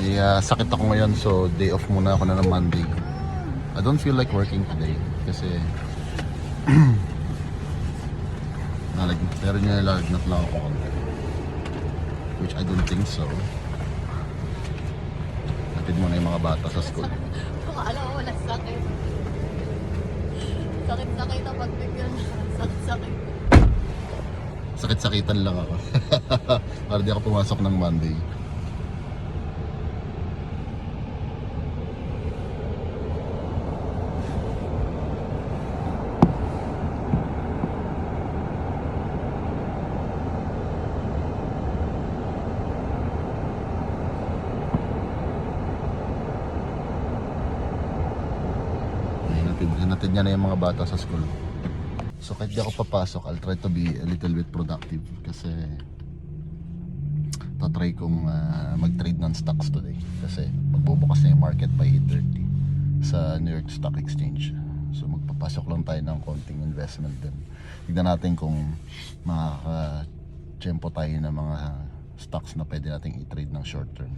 May sakit ako ngayon, so day off muna ako na ng Monday. I don't feel like working today kasi meron niya nalagnat lang ako konti, which I don't think so. Hatid mo na yung mga bata sa school. Kung alam mo, walang sakit. Sakit-sakit na pagbigyan. Sakit-sakit. Sakit-sakitan lang ako. Para di ako pumasok ng Monday. Hinatid niya na yung mga bata sa school. So kahit di ako papasok, I'll try to be a little bit productive kasi tatry kong mag-trade ng stocks today kasi magbubukas na yung market by 8:30 sa New York Stock Exchange. So magpapasok lang tayo ng konting investment din. Tignan natin kung makaka-tsempo tayo ng mga stocks na pwede nating i-trade ng short term.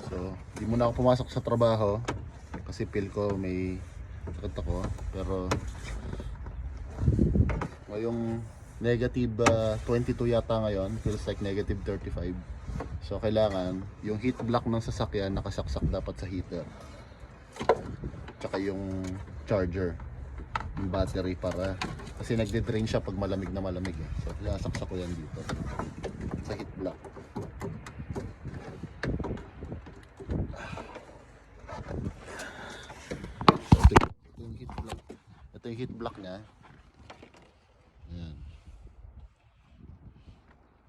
So di muna ako pumasok sa trabaho kasi feel ko may sakit ako, pero ngayong negative 22 yata ngayon, feels like negative 35. So kailangan yung heat block ng sasakyan nakasaksak dapat sa heater, tsaka yung charger, yung battery, para kasi nagde-drain siya pag malamig na malamig eh. So kailangan saksak ko yan dito sa heat block. Ito yung heat block niya. Ayan.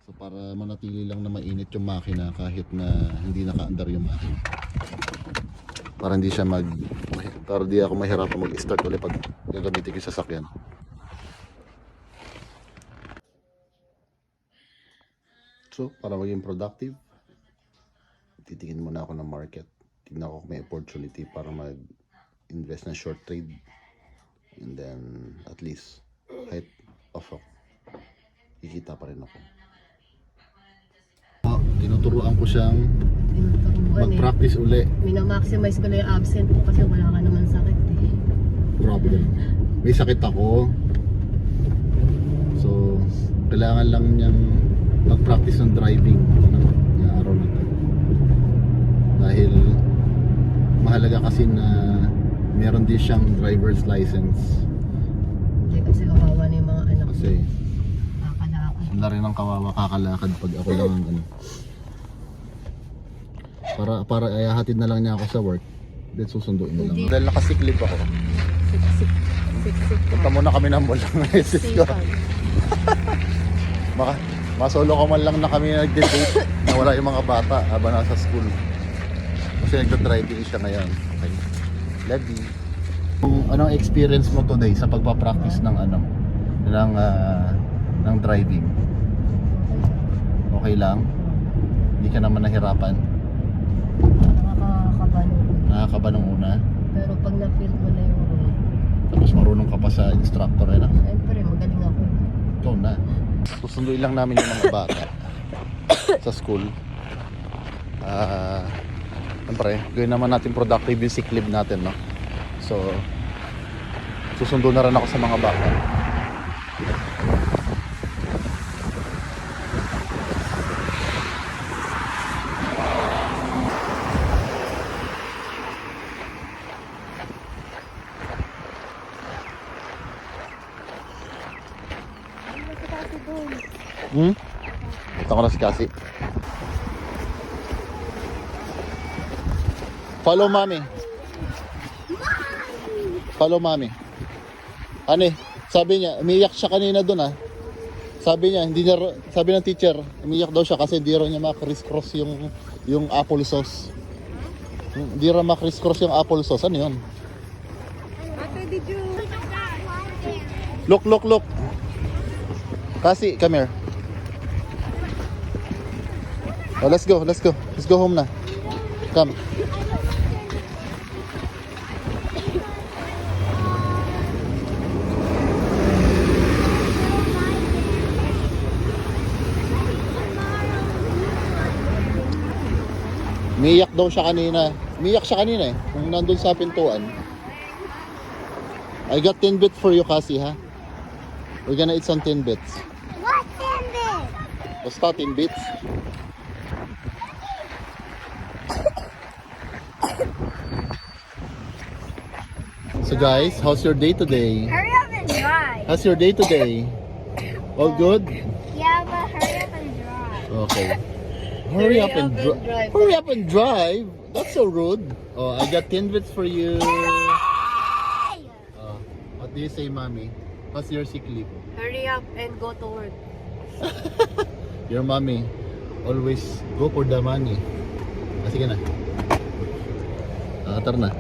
So para manatili lang na mainit yung makina kahit na hindi naka-andar yung makina. Para hindi siya para di ako mahirapan mag-start ulit pag gagamitin ko yung sasakyan. So para maging productive, titingin muna ako ng market. Tignan ko kung may opportunity para mag-invest na short trade. And then at least kahit off ako, kikita pa rin ako. Tinuturuan ko siyang mag-practice uli. Minamaximize ko na yung absent ko kasi wala ka naman sakit eh. Problem. May sakit ako. So kailangan lang niyang mag-practice ng driving ng araw na ito. Dahil mahalaga kasi na meron din siyang driver's license. Hindi kasi kawawa na yung mga anak kasi kakalakad. Wala rin ang kawawa kakalakad pag ako lang ang para hatid na lang niya ako sa work, then susunduin na lang. Dahil nakasiklip ako. Siksik. Punta muna kami ng mall ng isis ko. Masolo ko man lang na kami nag-debate na wala yung mga bata habang nasa school. Kasi nagda-driving siya ngayon. Okay. Levy. Anong experience mo today sa pagpa-practice ng ng driving? Okay lang? Hindi ka naman nahirapan? Nakakaba nung una? Pero pag na-feel mo na yung road, tapos marunong ka pa sa instructor eh na? siyempre magaling ako. Ikaw na. Susunduin lang namin yung mga bata sa school. Siyempre, gawin naman natin productive yung sick leave natin, no? So, susundo na rin ako sa mga bata. Ito ko na si Cassie. Follow mommy. Follow mommy. Ano eh, sabi niya, umiyak siya kanina doon ah. Sabi niya, hindi niya, sabi ng teacher, umiyak daw siya kasi hindi raw niya ma-criss-cross yung apple sauce. Hindi raw ma-criss-cross yung apple sauce. Ano yun? Ate, did you... Look. Cassie, come here. Oh, let's go. Let's go home na. Come. Umiyak daw siya kanina. Umiyak siya kanina eh. Nung nandun sa pintuan. I got 10 bits for you, Cassie, ha? We're gonna eat some 10 bits. What 10 bits? Basta 10 bits. So guys, how's your day today? Hurry up and drive. How's your day today? All good? Yeah, but hurry up and drive. Okay. Hurry up and drive. Hurry up and drive. That's so rude. Oh, I got 10 bits for you. Hey! What do you say, mommy? How's your sick leave? Hurry up and go to work. Your mommy always go for the money. Ah, sige na. Tara na.